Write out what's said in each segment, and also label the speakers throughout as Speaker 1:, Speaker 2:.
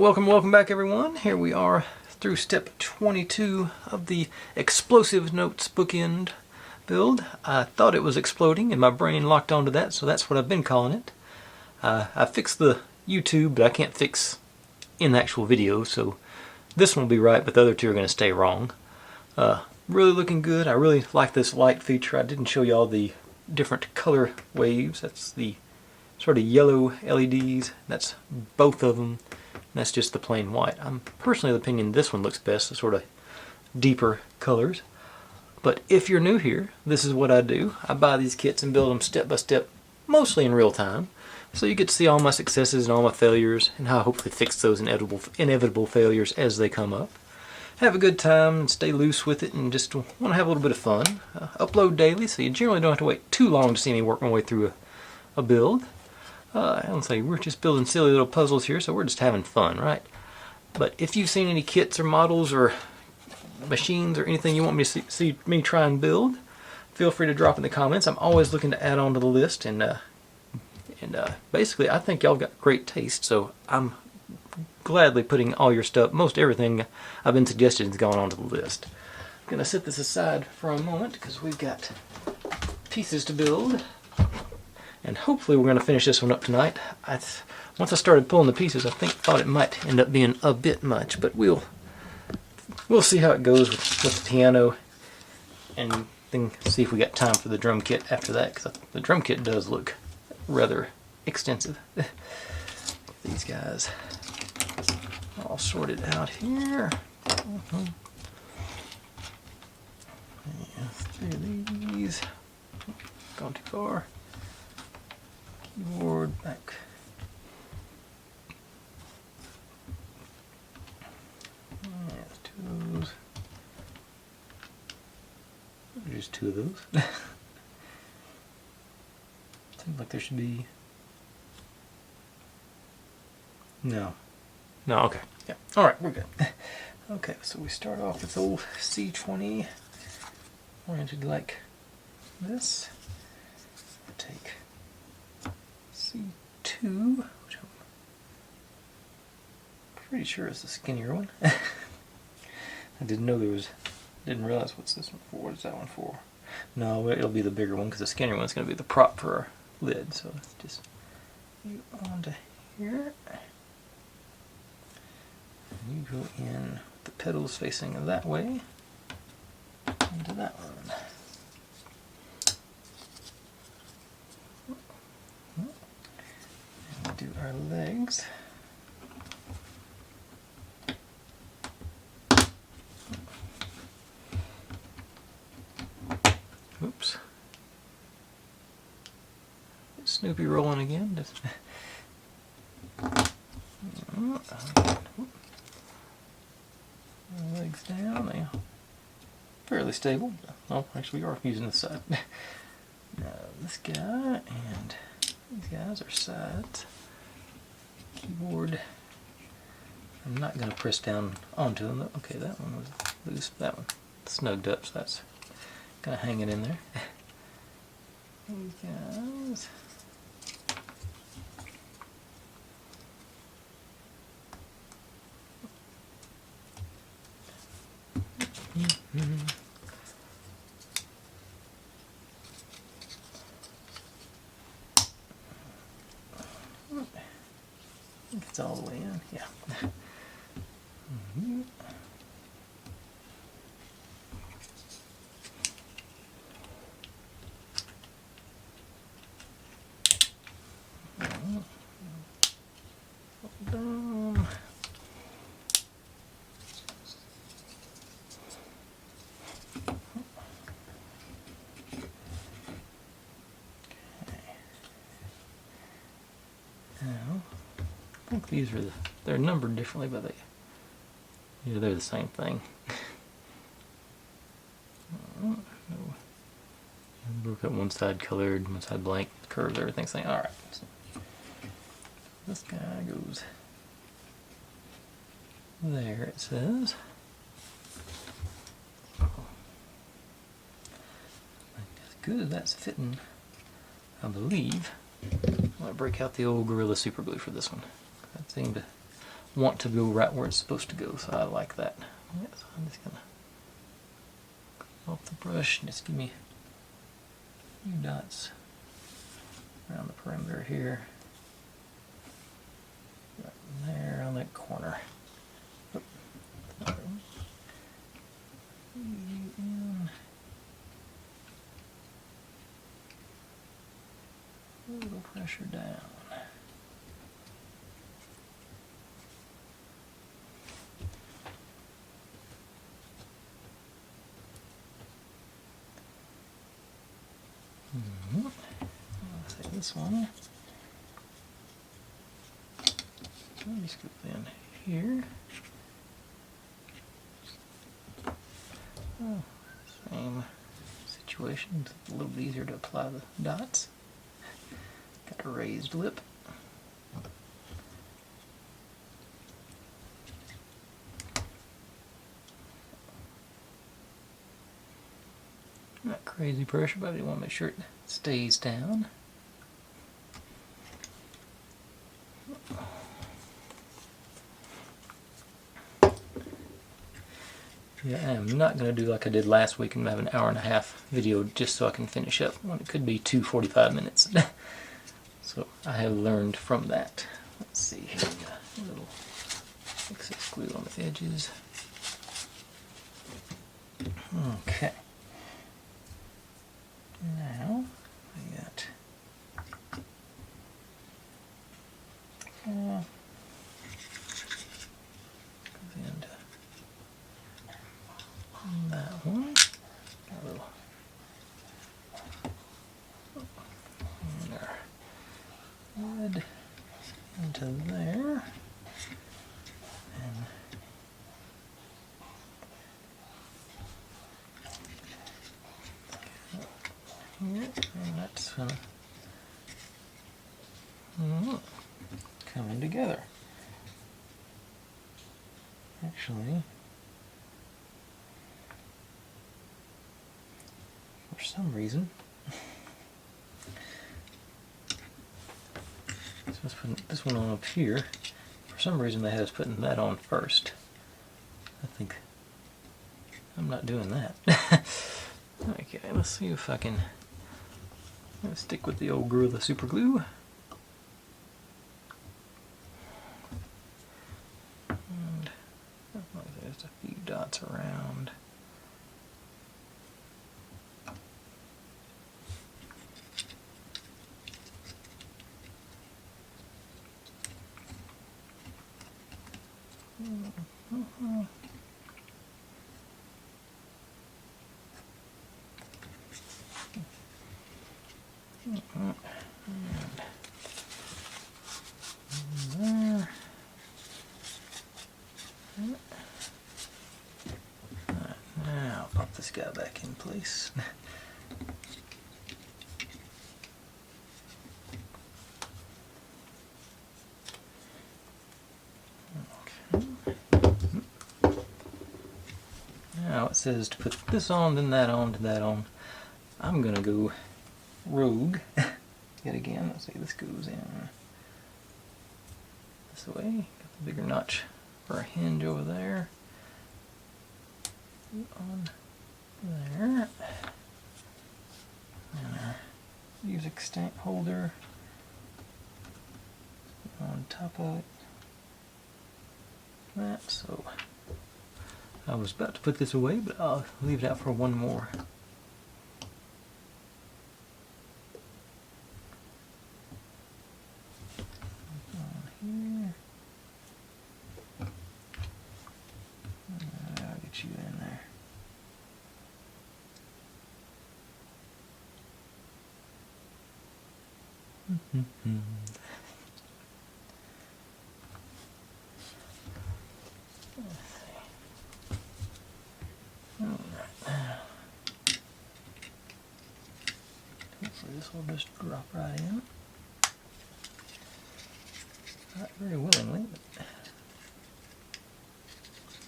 Speaker 1: welcome back everyone. Here we are through step 22 of the Explosive Notes Bookend build. I thought it was exploding and my brain locked onto that, so that's what I've been calling it. I fixed the YouTube, but I can't fix in the actual video, so this one will be right, but the other two are going to stay wrong. Really looking good. I really like this light feature. I didn't show you all the different color waves. That's the sort of yellow LEDs. That's both of them. That's just the plain white. I'm personally of the opinion this one looks best, the sort of deeper colors. But if you're new here, this is what I do. I buy these kits and build them step by step, mostly in real time. So you get to see all my successes and all my failures, and how I hopefully fix those inevitable failures as they come up. Have a good time and stay loose with it, and just want to have a little bit of fun. Upload daily, so you generally don't have to wait too long to see me work my way through a build. I don't say we're just building silly little puzzles here, so we're just having fun, right? But if you've seen any kits or models or machines or anything you want me to see me try and build, feel free to drop in the comments. I'm always looking to add on to the list, and basically I think y'all got great taste, so I'm gladly putting all your stuff, most everything I've been suggested has gone onto the list. I'm going to set this aside for a moment because we've got pieces to build. And hopefully we're going to finish this one up tonight. Once I started pulling the pieces, I thought it might end up being a bit much, but we'll see how it goes with the piano, and then see if we got time for the drum kit after that, because the drum kit does look rather extensive. These guys all sorted out here. Yeah, 3 of these. Gone too far. Keyboard back. There's 2 of those. There's 2 of those. Seems like there should be. No. No, okay. Yeah. Alright, we're good. Okay, so we start off with old C20 oriented like this. Take C2, which I'm pretty sure is the skinnier one. I didn't realize what's this one for. What is that one for? No, it'll be the bigger one because the skinnier one's going to be the prop for our lid. So let's just you onto here. And you go in with the pedals facing that way into that one. Do our legs. Oops. Snoopy rolling again. Just legs down. They fairly stable. Oh, actually, we are using this side. Now this guy and these guys are sides. Keyboard. I'm not going to press down onto them. Okay, that one was loose. That one snugged up, so that's going to hang it in there. These guys. I think it's all the way in, yeah. Down. I think these are they're numbered differently, but they're the same thing. Broke up one side colored, one side blank, curves, everything's same. Alright. So this guy goes there, it says. As good as that's fitting, I believe. I'm going to break out the old Gorilla Super Glue for this one. That seemed to want to go right where it's supposed to go, so I like that. Yeah, so I'm just gonna clean off the brush and just give me a few dots around the perimeter here. Right there on that corner. Oop. A little pressure down. Let's say this one. Let me scoop in here. Oh, same situation. It's a little easier to apply the dots. Got a raised lip. Not crazy pressure, but I want to make sure it stays down. Yeah, I am not going to do like I did last week and have an hour-and-a-half video just so I can finish up when it could be 2 45 minutes. So I have learned from that. Let's see here, a little excess glue on the edges. Okay. Now I got goes into that one. A little there. Red into there. And here, and that's coming together. Actually, for some reason, so let's put this one on up here. For some reason, they had us putting that on first. I think I'm not doing that. Okay, let's see if I can stick with the old Gorilla Super Glue. And there's a few dots around. Now pop this guy back in place. Okay. Now it says to put this on, then that on, then that on. I'm gonna go rogue yet again. Let's see, this goes in this way. Got the bigger notch for a hinge over there. On there. And our music stand holder on top of it. That, so I was about to put this away, but I'll leave it out for one more. I'll get you in there. Hopefully this will just drop right in. Not very willingly, but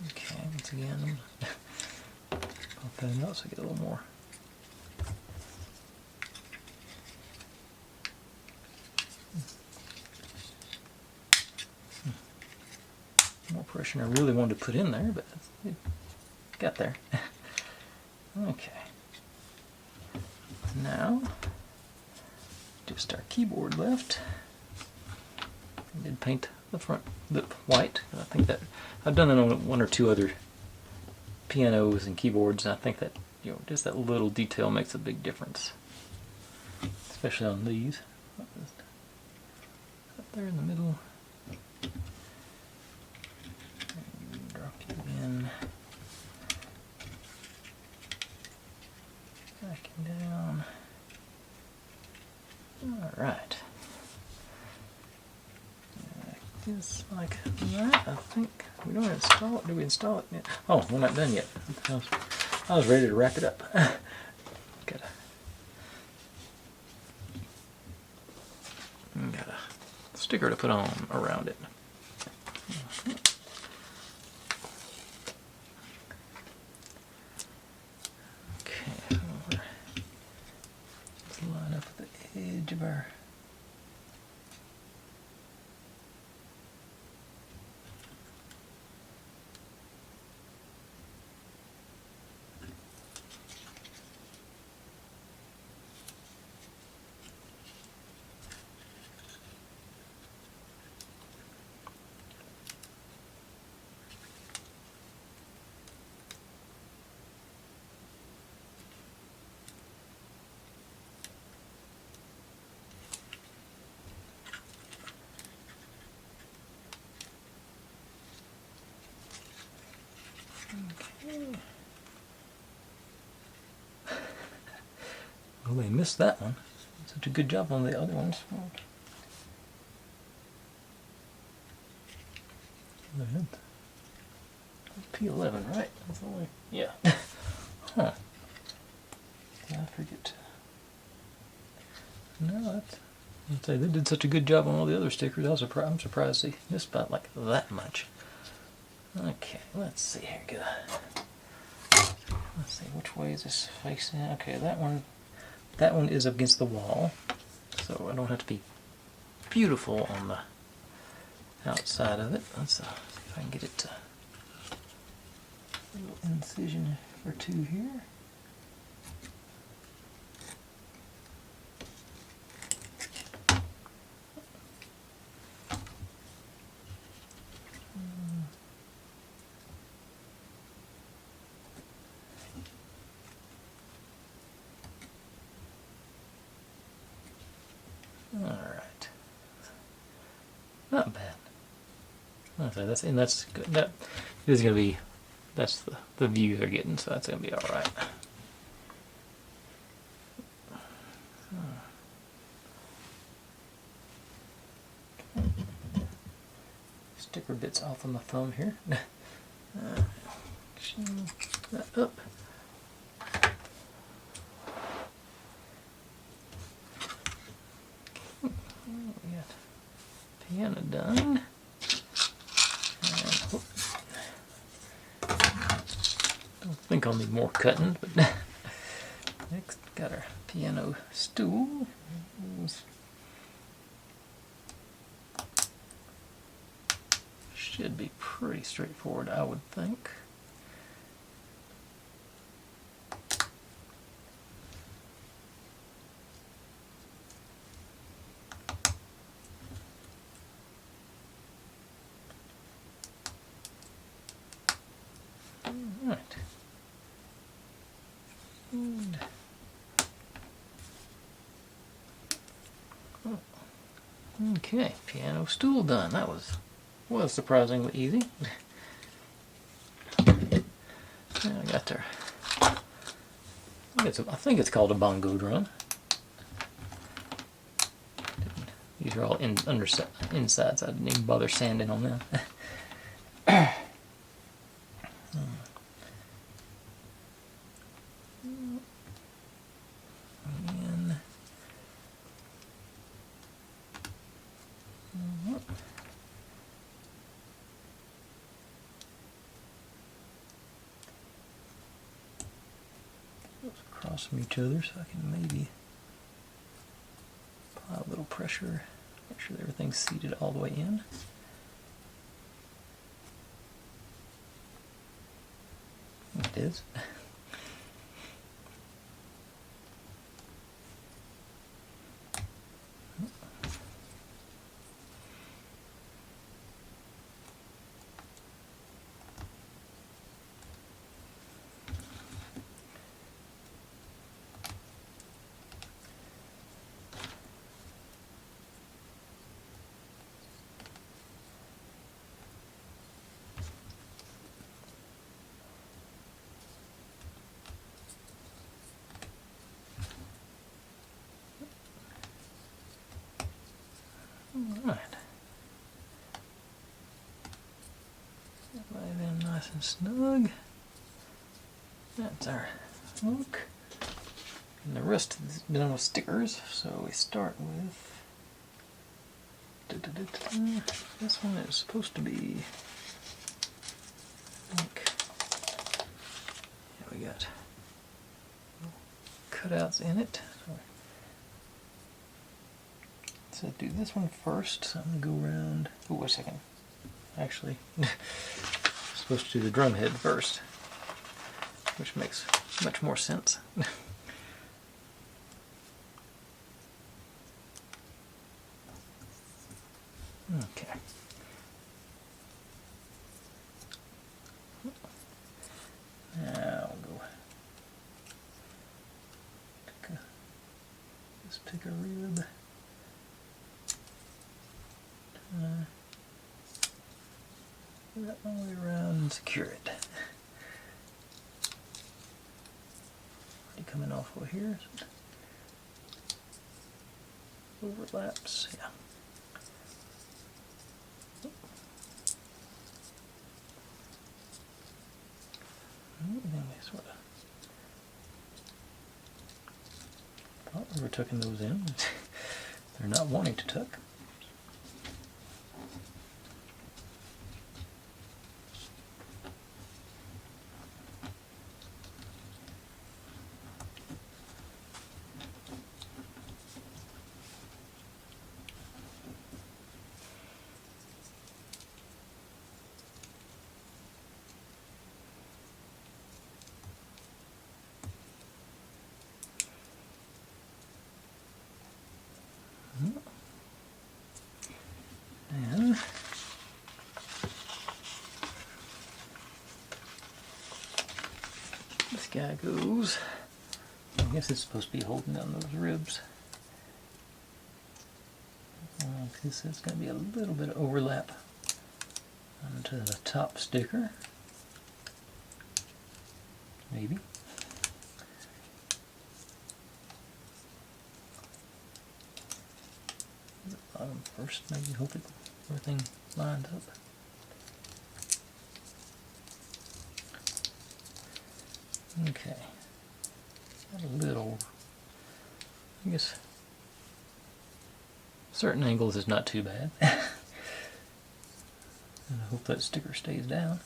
Speaker 1: okay, once again, pop that out so I get a little more. portion I really wanted to put in there, but it got there. Okay. Now, just our keyboard left. I did paint the front lip white. I think that I've done it on one or two other pianos and keyboards, and I think that, you know, just that little detail makes a big difference, especially on these. Up there in the middle. Drop you in. Back and down. Alright. Just like that, I think. We don't install it. Do we install it yet? Oh, we're not done yet. I was ready to wrap it up. Got a sticker to put on around it. Okay, let's line up with the edge of our well, they missed that one. Such a good job on the other ones. P11, right? That's only, yeah. Huh. Did I forget? No, that's. I'd say they did such a good job on all the other stickers. I'm surprised they missed about like that much. Okay, let's see here. Let's see, which way is this facing? Okay, that one is against the wall, so I don't have to be beautiful on the outside of it. Let's see if I can get it to a little incision or two here. Alright. Not bad. Okay, that's good. That is gonna be, that's the view they're getting, so that's gonna be alright. Sticker bits off on the thumb here. That up. We got piano done. Don't think I'll need more cutting, but next got our piano stool. Should be pretty straightforward, I would think. Alright. And okay, piano stool done. That was surprisingly easy. I got there. I think it's called a bongo drum. These are all insides. I didn't even bother sanding on them. Across from each other, so I can maybe apply a little pressure, make sure everything's seated all the way in. it is. Alright. That lies in nice and snug. That's our hook. And the rest is done with stickers, so we start with this one is supposed to be, I think, yeah, we got cutouts in it. So do this one first. So I'm going to go around. Oh, wait a second. Actually, I'm supposed to do the drum head first, which makes much more sense. Okay. Now we'll go just pick a rib. That all the way around and secure it. Already coming off over here. Overlaps, yeah. And then we sort of thought we were tucking those in. They're not wanting to tuck. And this guy goes, I guess it's supposed to be holding down those ribs. This is going to be a little bit of overlap onto the top sticker. Maybe. The bottom first, maybe hope everything lines up. Okay. Got a little, I guess, certain angles is not too bad. And I hope that sticker stays down.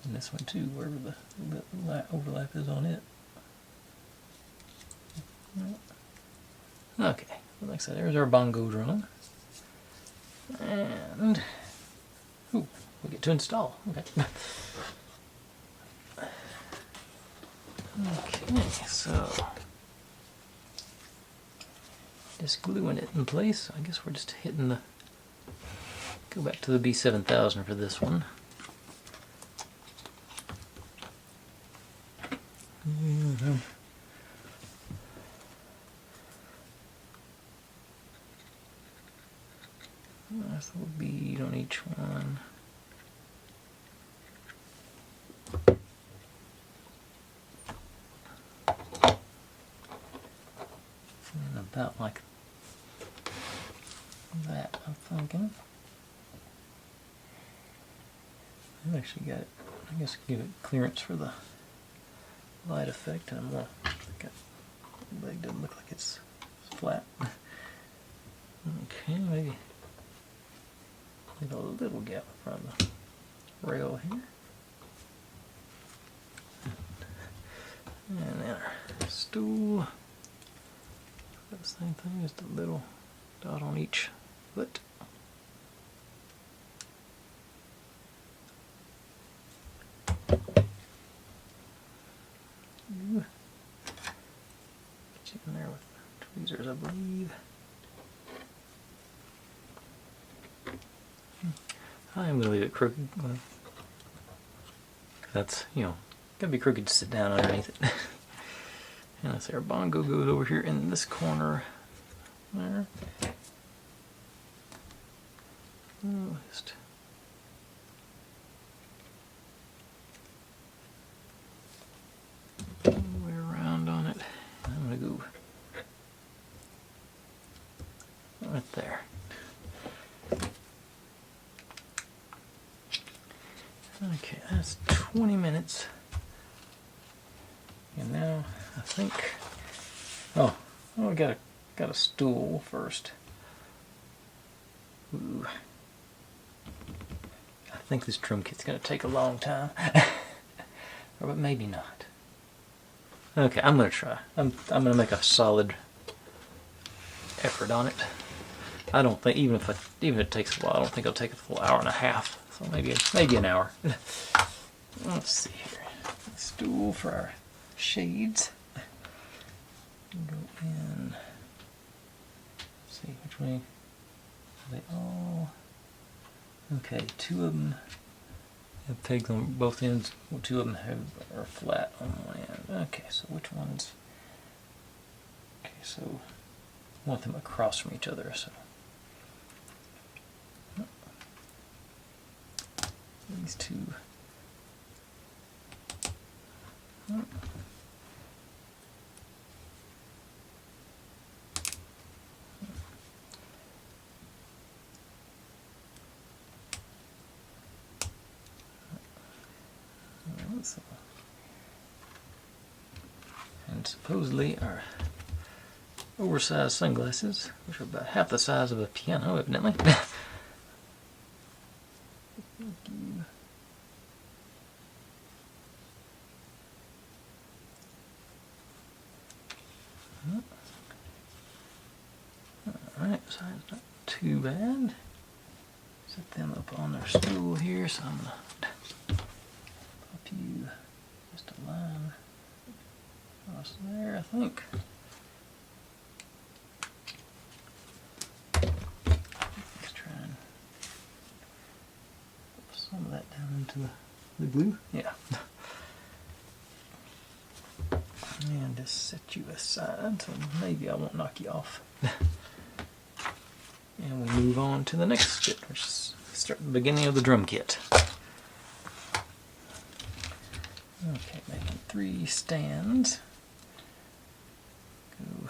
Speaker 1: And this one too, wherever the overlap is on it. Okay, well, like I said, there's our bongo drum. And, ooh, we get to install. Okay. Okay, so just gluing it in place. I guess we're just hitting the, go back to the B7000 for this one. Nice little bead on each one. And about like that, I'm thinking. I've actually got it, I guess give it clearance for the light effect, and I'm gonna, the leg doesn't look like it's flat. Okay, maybe leave a little gap in front of the rail here. And then our stool. The same thing, just a little dot on each foot. tweezers, I believe. I am going to leave it crooked. That's, you know, gotta be crooked to sit down underneath it. And let's say our bongo goes over here in this corner. There. Just all the way around on it. I'm going to go right there. Okay, that's 20 minutes. And now I think, oh, we got a stool first. Ooh. I think this drum kit's gonna take a long time, but maybe not. Okay, I'm gonna try. I'm gonna make a solid effort on it. I don't think even if it takes a while, I don't think it'll take a full hour and a half. So maybe an hour. Let's see here. Stool for our shades. Go in. Let's see which way. Are they all? Okay, two of them have pegs on both ends. Well, two of them are flat on one end. Okay, so which ones? Okay, so I want them across from each other. So these two. And supposedly our oversized sunglasses, which are about half the size of a piano, evidently. Alright, so it's not too bad. Set them up on their stool here, so I'm going to pop you just a line across there, I think. Let's try and put some of that down into the glue. Yeah. And just set you aside, so maybe I won't knock you off. And we move on to the next bit, which is start the beginning of the drum kit. Okay, making 3 stands. Go.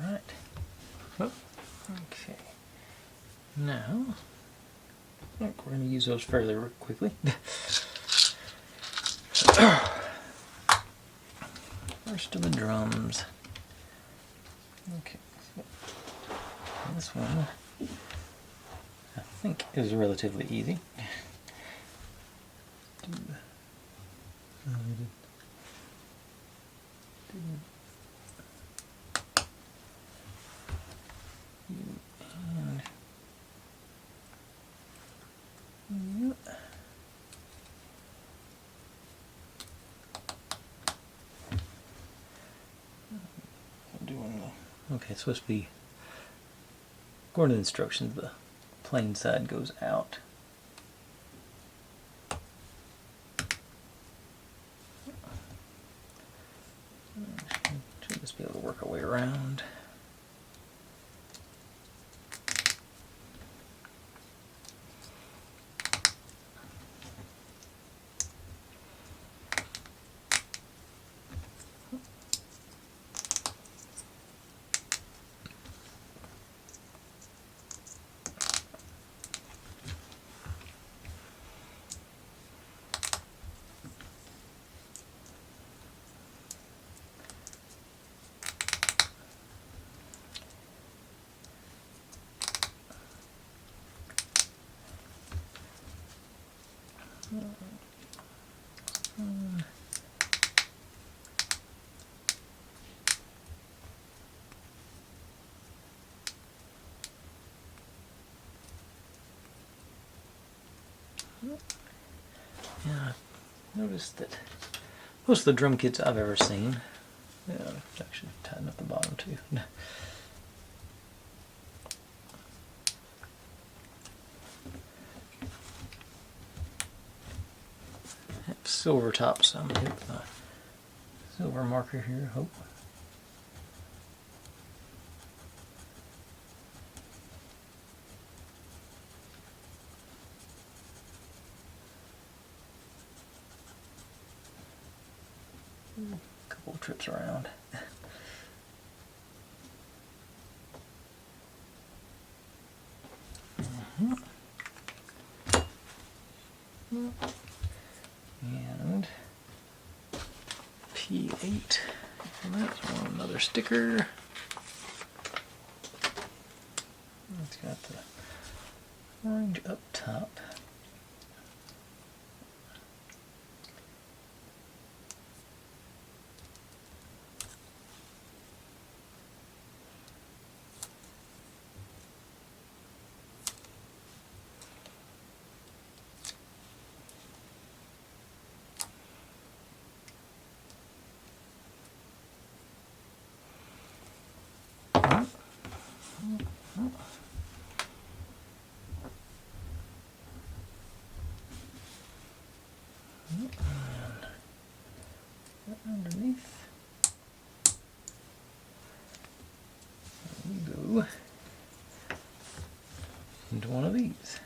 Speaker 1: Alright. Oh, okay. Now, I think we're going to use those fairly quickly. First of the drums. Okay. So this one, I think, is relatively easy. Okay, it's supposed to be, according to the instructions, the plain side goes out. Should just be able to work our way around. Yeah, I noticed that most of the drum kits I've ever seen, yeah, actually tighten up the bottom too. Have silver tops. I'm gonna hit the silver marker here. Hope. Couple of trips around. And P8. And that's another sticker. It's got the orange up top. Underneath, we go into one of these.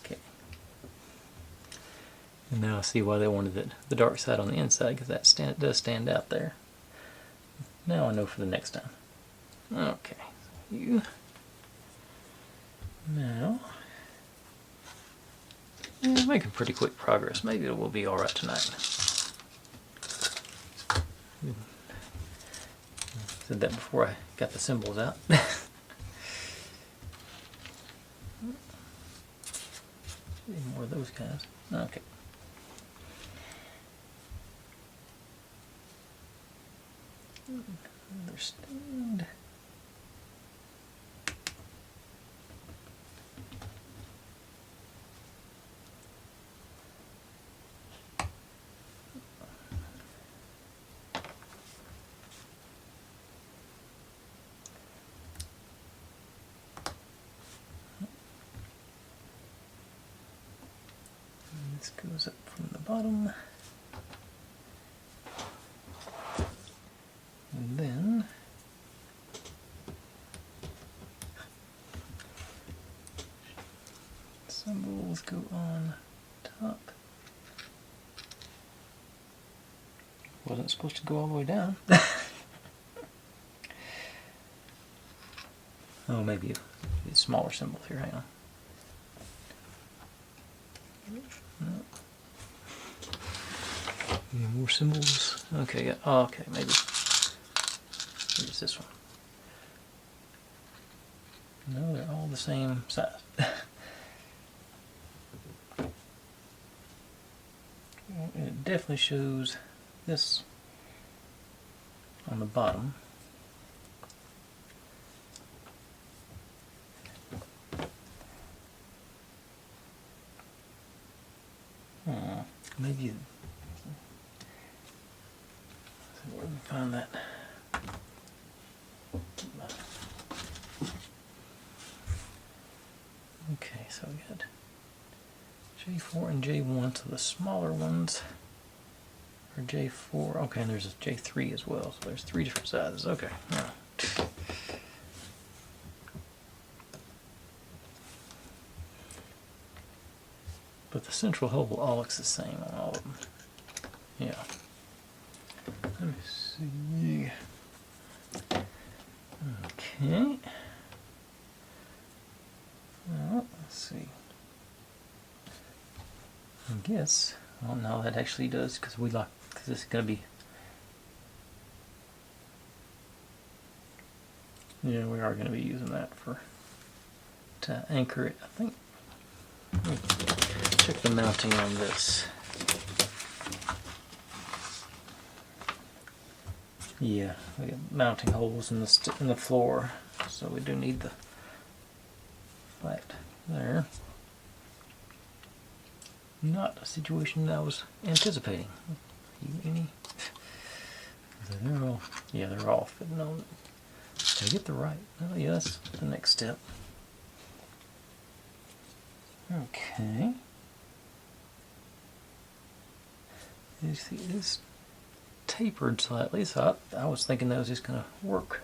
Speaker 1: Okay. And now I see why they wanted the dark side on the inside, because that does stand out there. Now I know for the next time. Okay, you. Now, yeah, making pretty quick progress. Maybe it will be all right tonight. Said that before I got the symbols out. More of those guys. Okay. Another stand. This goes up from the bottom. And then symbols go on top. Wasn't supposed to go all the way down. Oh, maybe it's smaller symbols here. Hang on. No. Any more symbols? Okay, yeah. Oh, okay, maybe. Maybe it's this one. No, they're all the same size. It definitely shows this on the bottom. Maybe where we find that. Okay, so we got J4 and J1, so the smaller ones are J4. Okay, and there's a J3 as well, so there's 3 different sizes. Okay. Yeah. But the central hole all looks the same on all of them. Yeah. Let me see. Okay. Well, let's see. I guess. Well, no, that actually does, because this is going to be. Yeah, we are going to be using that to anchor it, I think. Check the mounting on this. Yeah, we got mounting holes in the floor, so we do need the flat there. Not a situation that I was anticipating. Any? They're all, yeah, they're all fitting on. Did I get the right? Oh, yeah, that's the next step. Okay. You see, it is tapered slightly, so I was thinking that was just going to work.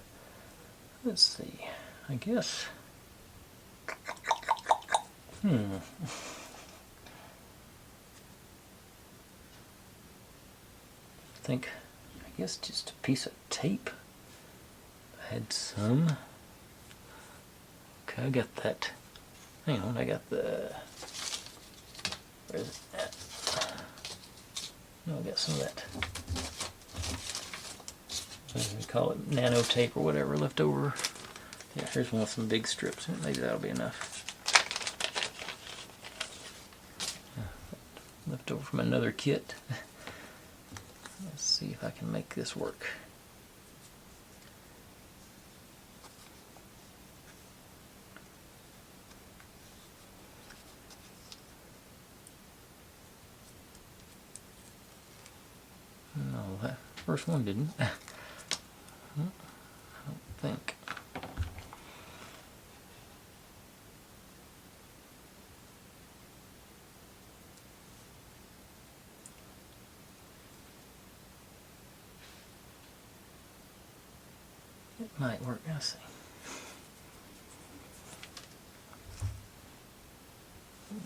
Speaker 1: Let's see. I guess. I think, I guess just a piece of tape. I had some. Okay, I got that. Hang on, I got the. Where is it at? No, I got some of that. What do we call it? Nano tape or whatever left over. Yeah, here's one with some big strips. Maybe that'll be enough. Left over from another kit. Let's see if I can make this work. No, that first one didn't. I don't think. It might work. I'll see.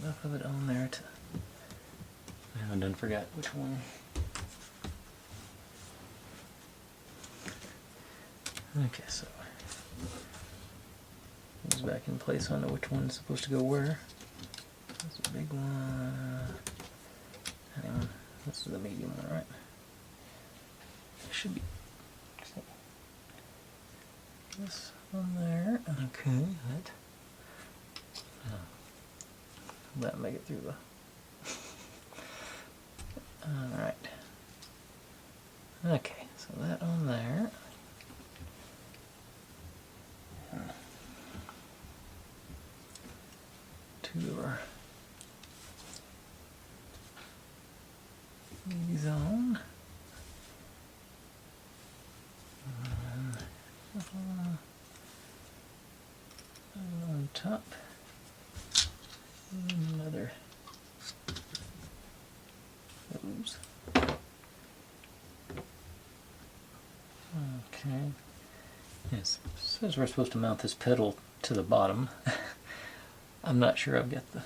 Speaker 1: Enough of it on there to. I done forgot which one. Okay, so it's back in place. I know which one's supposed to go where. That's a big one. Hang on. This is the medium one, right? It should be. This one there. Okay, that. That make it through the. Alright. Okay, so that on there. Two of our these on. On top. Another those. Okay. Yes, it says we're supposed to mount this pedal to the bottom. I'm not sure I've got the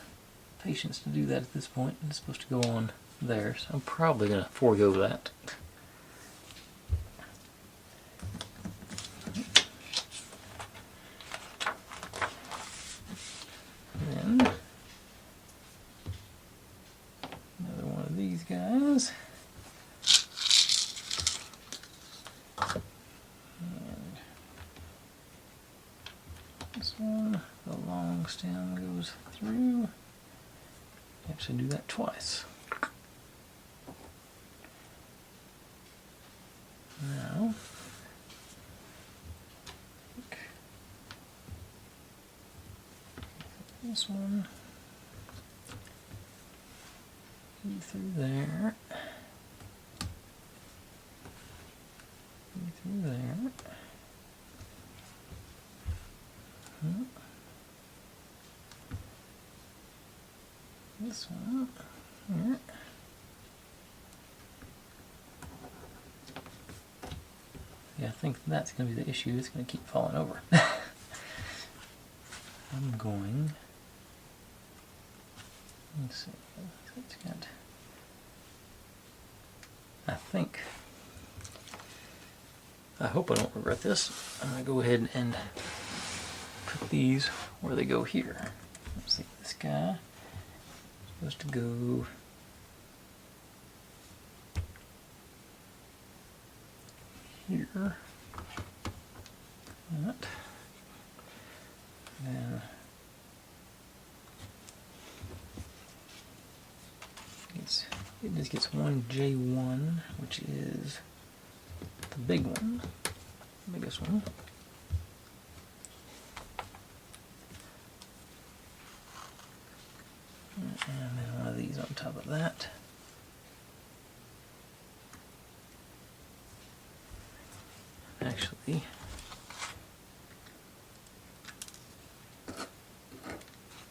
Speaker 1: patience to do that at this point. It's supposed to go on there, so I'm probably going to forego that. Then another one of these guys. And this one, the long stem goes through. Actually do that twice. Now, this one through there, through there. This one here. Yeah, I think that's going to be the issue. It's going to keep falling over. I'm going. Let's see. It's got. I think. I hope I don't regret this. I'm going to go ahead and put these where they go here. Let's see. This guy is supposed to go. Here. That. Then it just gets one J1, which is the the big one, biggest one. And then one of these on top of that. Actually,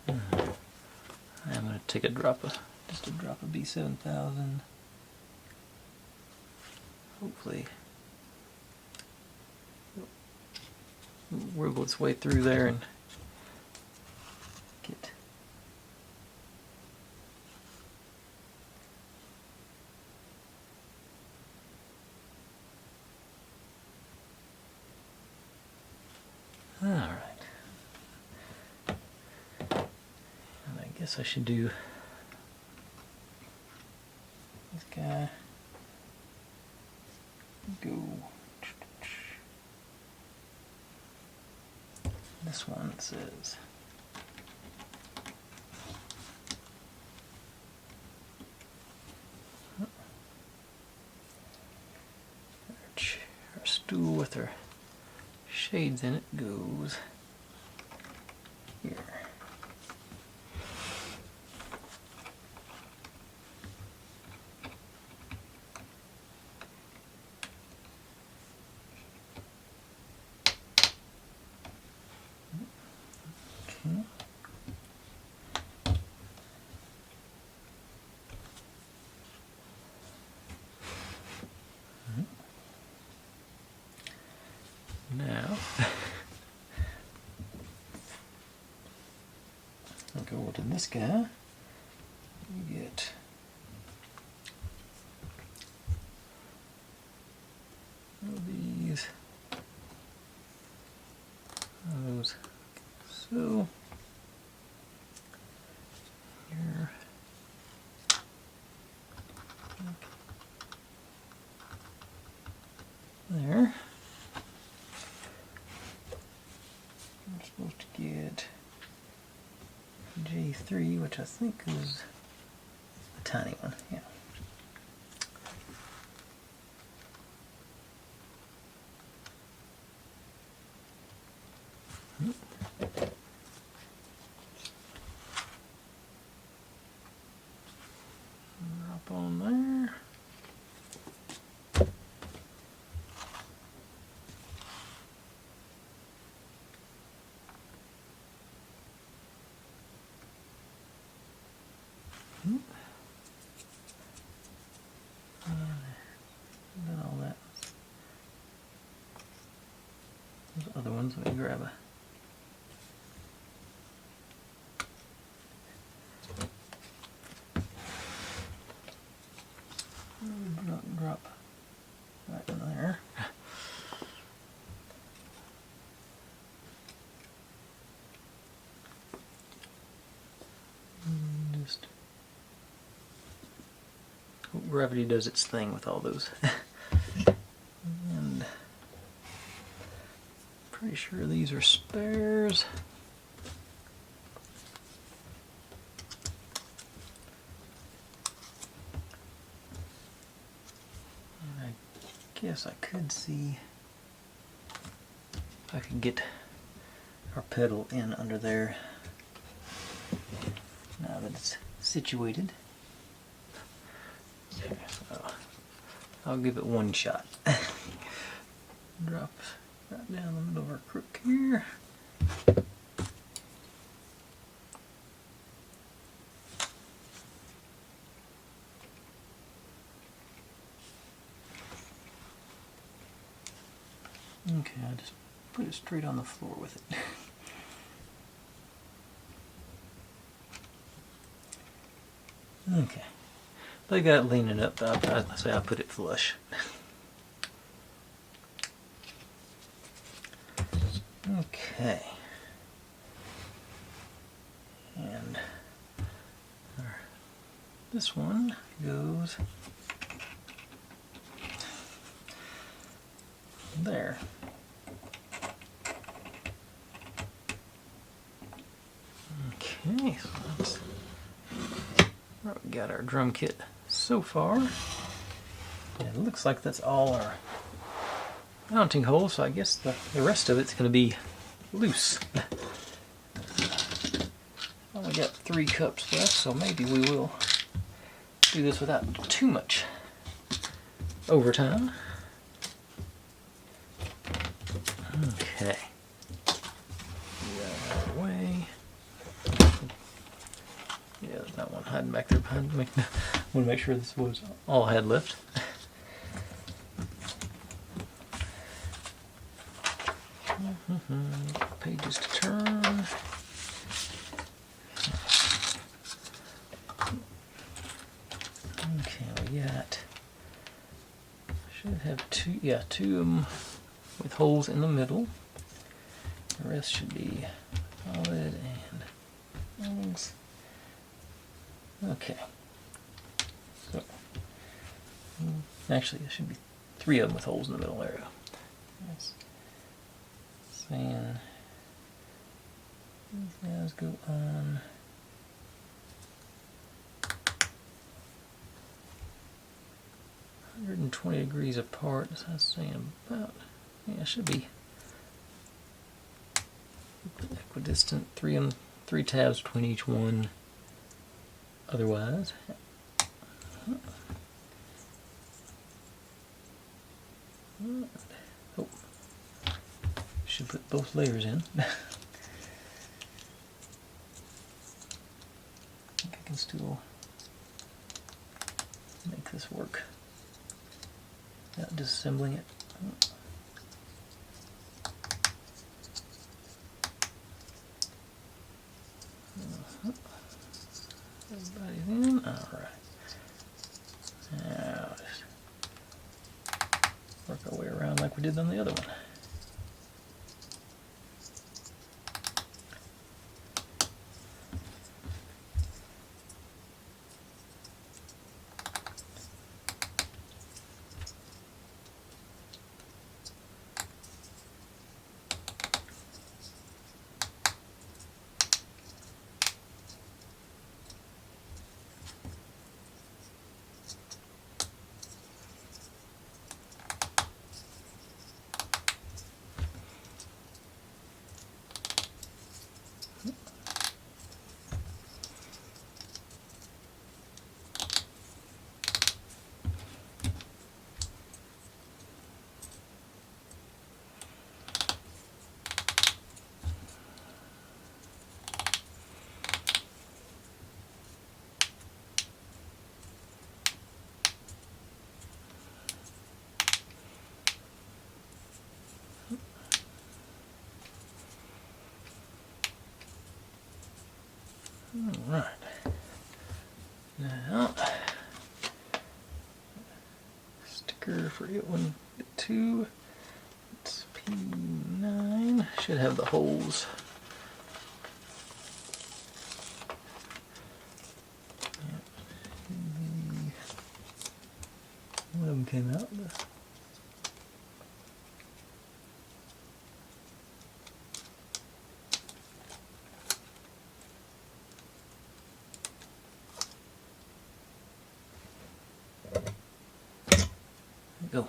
Speaker 1: I'm going to take just a drop of B7000. Hopefully, wiggle its way through there and get. All right. And I guess I should do this guy. Go. This one says our stool with her shades in it goes here. Okay. Now, I'll go over to this guy. You get these, those, so here. There. I'm supposed to get J3, which I think is a tiny one. Yeah. Drop on there. And then all that. Those other ones, let me grab a. Drop right in there. And just hope gravity does its thing with all those. And pretty sure these are spares. Guess I could see if I could get our pedal in under there now that it's situated. So I'll give it one shot. Drop right down the middle of our crook here. Okay, I'll just put it straight on the floor with it. Okay, but I got it leaning up. I say I put it flush. Okay, and this one goes there. Okay, so that's where we got our drum kit so far. And it looks like that's all our mounting hole, so I guess the rest of it's going to be loose. Only got 3 cups left, so maybe we will do this without too much overtime. Okay. Get that out of the way. Yeah, there's not one hiding back there behind me. I want to make sure this was all I had left. Pages to turn. Okay, we got. Should have 2. Yeah, 2 of them with holes in the middle. The rest should be solid and things. Okay. So, actually, there should be 3 of them with holes in the middle. There we go. That's saying these guys go on. $120 apart. So that's saying about, yeah, it should be equidistant. 3 tabs between each one. Otherwise, oh, should put both layers in. I think I can still make this work without disassembling it. Everybody's in. Alright. Now just work our way around like we did on the other one. Alright. Now, sticker for it 1, 2. It's P9. Should have the holes. One of them came out. Go.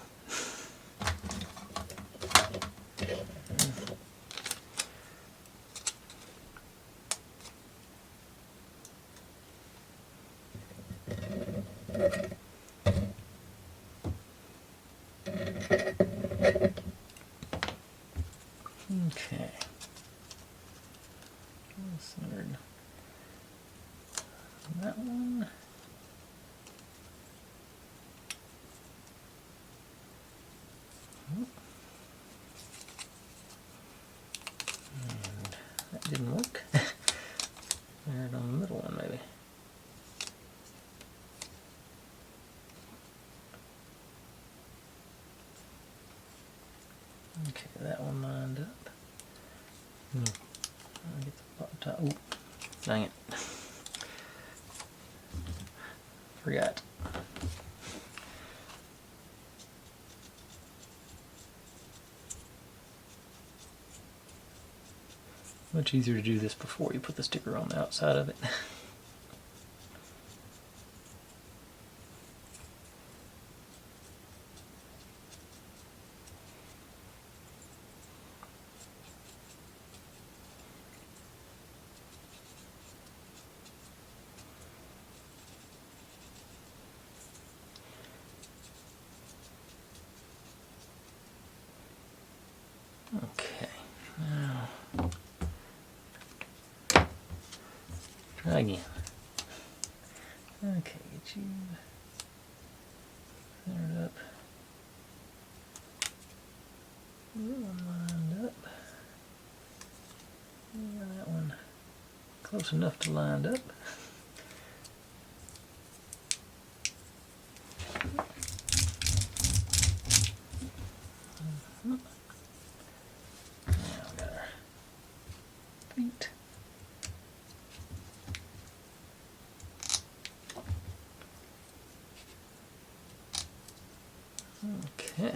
Speaker 1: Okay. Centered. That one. And that didn't work. There it on the middle one, maybe. Okay, that one lined up. I'll get the bottom top. Ooh, dang it. Forgot. Much easier to do this before you put the sticker on the outside of it. Okay, now try again. Okay, get you centered up. That one lined up. Yeah, that one close enough to lined up. Now we got our feet. Okay.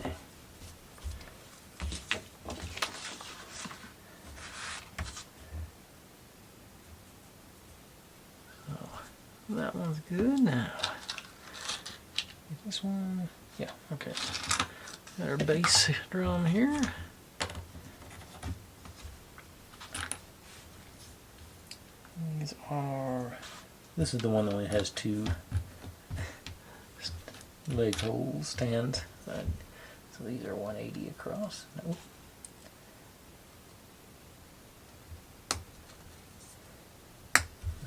Speaker 1: So that one's good. Now this one, yeah, okay. Got our base drum here. These are. This is the one that only has two leg hole stands. So these are 180 across. No.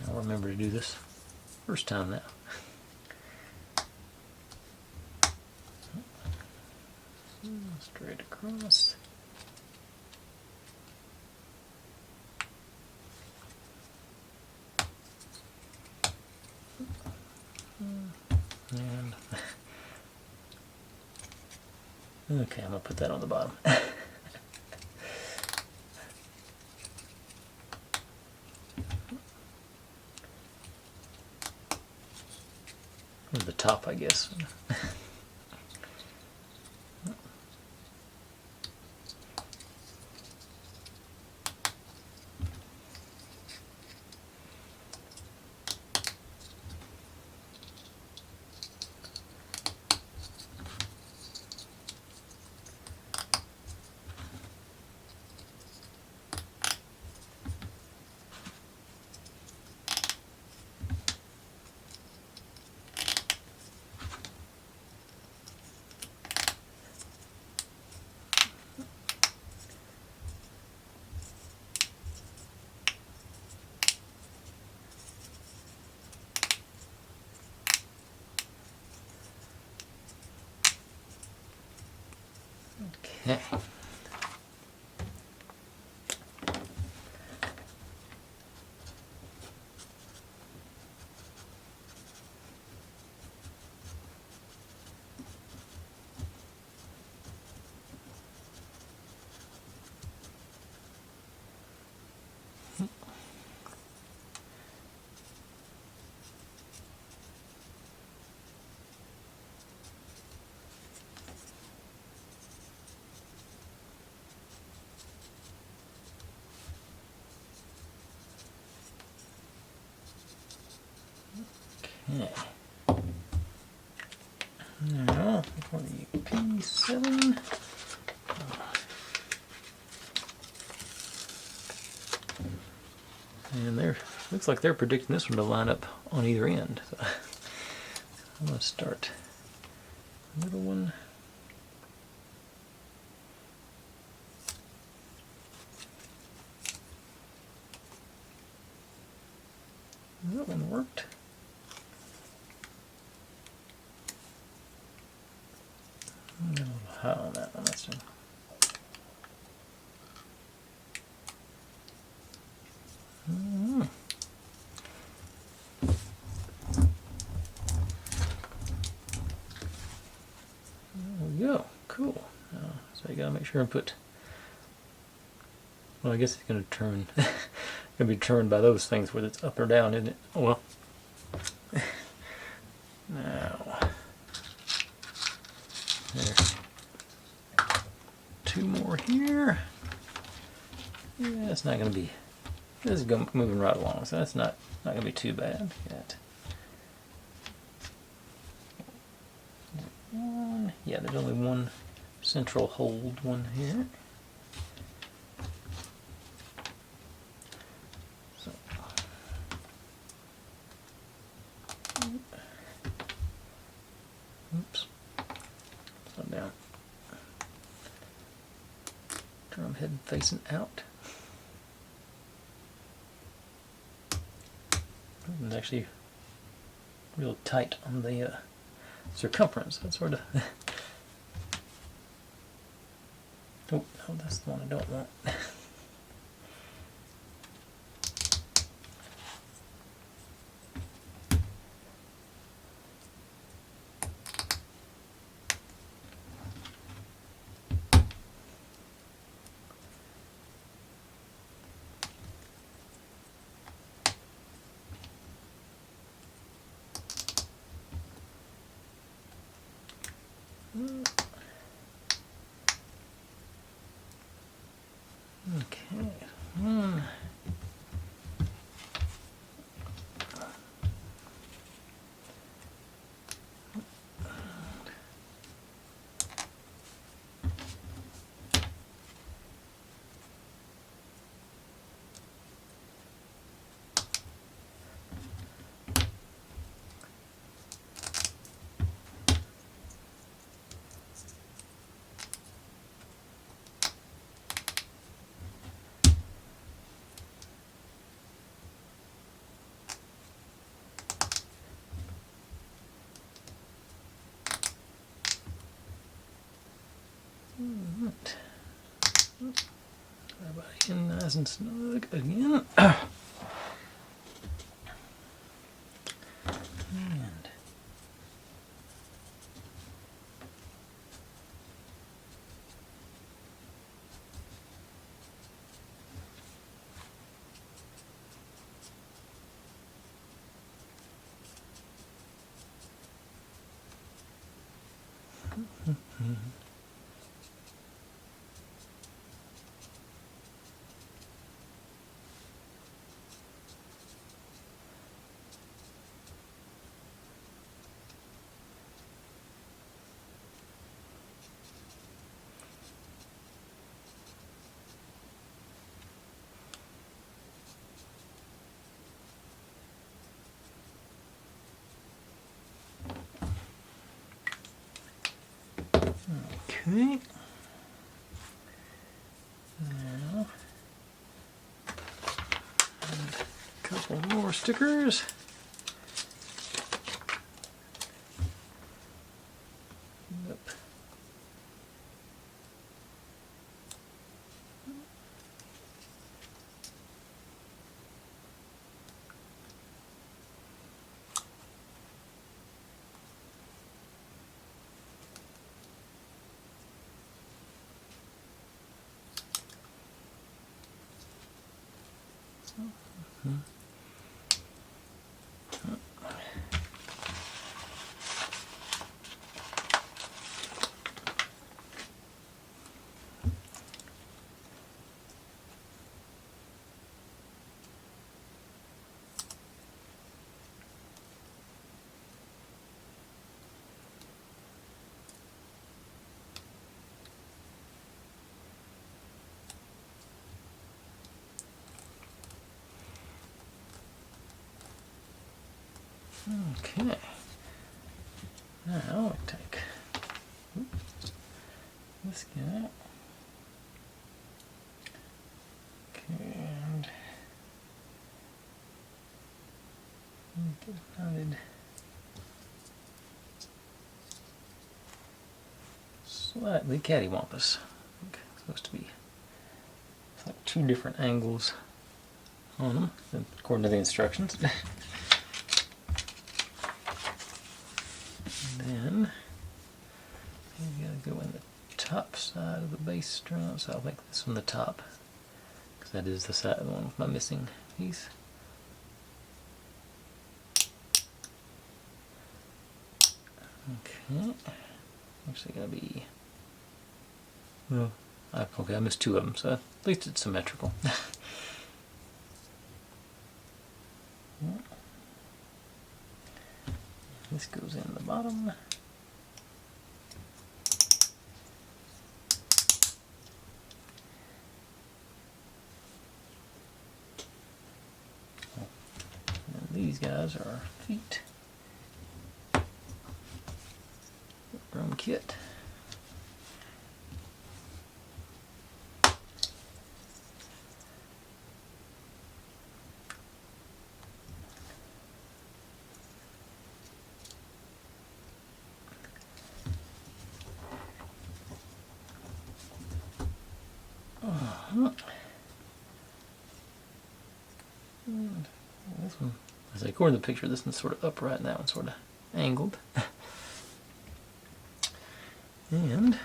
Speaker 1: I'll remember to do this first time now. Straight across. And okay, I'm gonna put that on the bottom. Or the top, I guess. Okay. Okay. Now for the P7. And there looks like they're predicting this one to line up on either end. So I'm going to start the middle one. That one worked. A little high on that one. That's it. There we go. Cool. So you gotta make sure and put. Well, I guess it's gonna turn. Gonna be determined by those things, whether it's up or down, isn't it? Oh, well. Now, there's two more here. Yeah, it's not gonna be. This is moving right along, so that's not gonna be too bad yet. Yeah, there's only one central hold one here. So, oops, slow down. Turn drum head facing out. It's actually real tight on the circumference. That's sort of. Oh, no, that's the one I don't want. Okay. Right. Everybody in nice and snug again. And okay. Now, a couple more stickers. Yep. Okay. Now I take this guy. Okay, and get it knotted slightly cattywampus. Okay, it's supposed to be like two different angles on them, according to the instructions. Then you gotta go in the top side of the bass string, so I'll make this one the top, because that is the side, the one with my missing piece. Okay, actually gotta be, well, okay, I missed two of them, so at least it's symmetrical. This goes in the bottom. And these guys are feet. Drum kit. This one, as according to the picture, this one's sort of upright and that one's sort of angled. And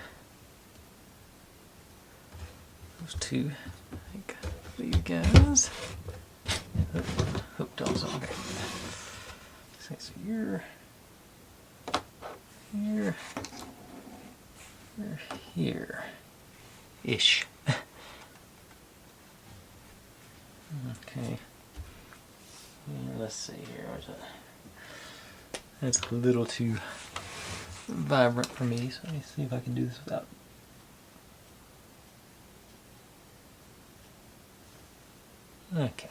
Speaker 1: those two, I think these guys hooked also. Okay. So you're here-ish. Okay. Let's see here. Where's that? That's a little too vibrant for me, so let me see if I can do this without. Okay.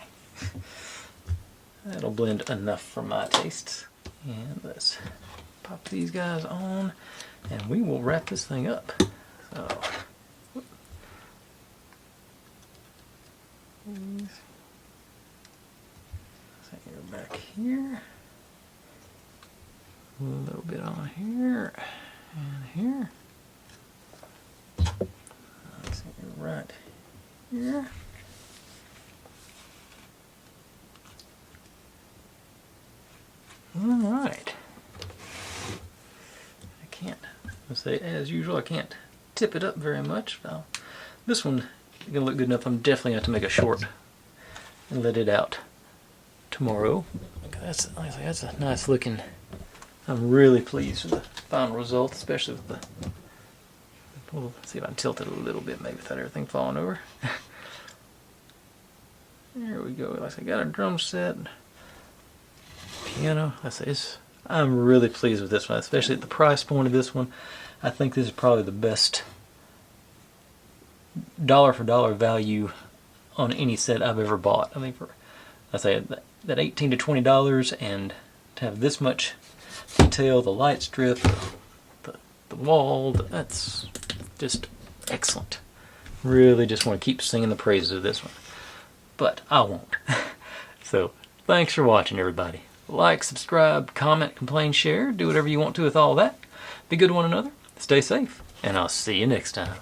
Speaker 1: That'll blend enough for my tastes. And let's pop these guys on, and we will wrap this thing up. So, you're back here. A little bit on here and here. Let's see, you're right here. Alright. I can't, let's say, as usual, I can't tip it up very much. Now, this one is going to look good enough. I'm definitely going to have to make a short and let it out tomorrow. Okay, that's a nice looking. I'm really pleased with the final result, especially with the. We'll see if I can tilt it a little bit, maybe without everything falling over. There we go. Like I got a drum set, piano. I'm really pleased with this one, especially at the price point of this one. I think this is probably the best dollar for dollar value on any set I've ever bought. I think for that $18 to $20 and to have this much detail, the light strip, the wall, that's just excellent. Really just want to keep singing the praises of this one. But I won't. So, thanks for watching, everybody. Like, subscribe, comment, complain, share. Do whatever you want to with all that. Be good to one another. Stay safe. And I'll see you next time.